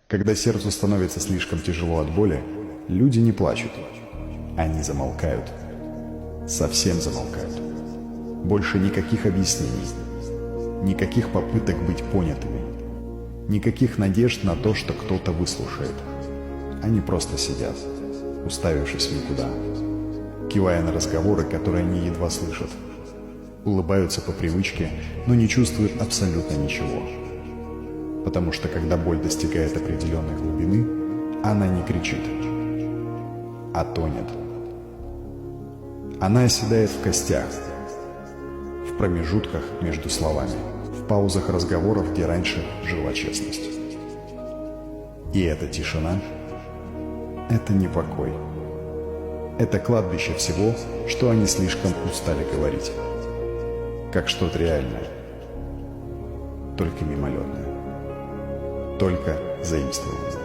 Когда сердцу становится слишком тяжело от боли, люди не плачут. Они замолкают. Совсем замолкают. Больше никаких объяснений. Никаких попыток быть понятыми. Никаких надежд на то, что кто-то выслушает. Они просто сидят, уставившись в никуда, кивая на разговоры, которые они едва слышат. Улыбаются по привычке, но не чувствуют абсолютно ничего. Потому что когда боль достигает определенной глубины, она не кричит, а тонет. Она оседает в костях, в промежутках между словами, в паузах разговоров, где раньше жила честность. И эта тишина — это не покой. Это кладбище всего, что они слишком устали говорить. Как что-то реальное, только мимолетное, только заимствованное.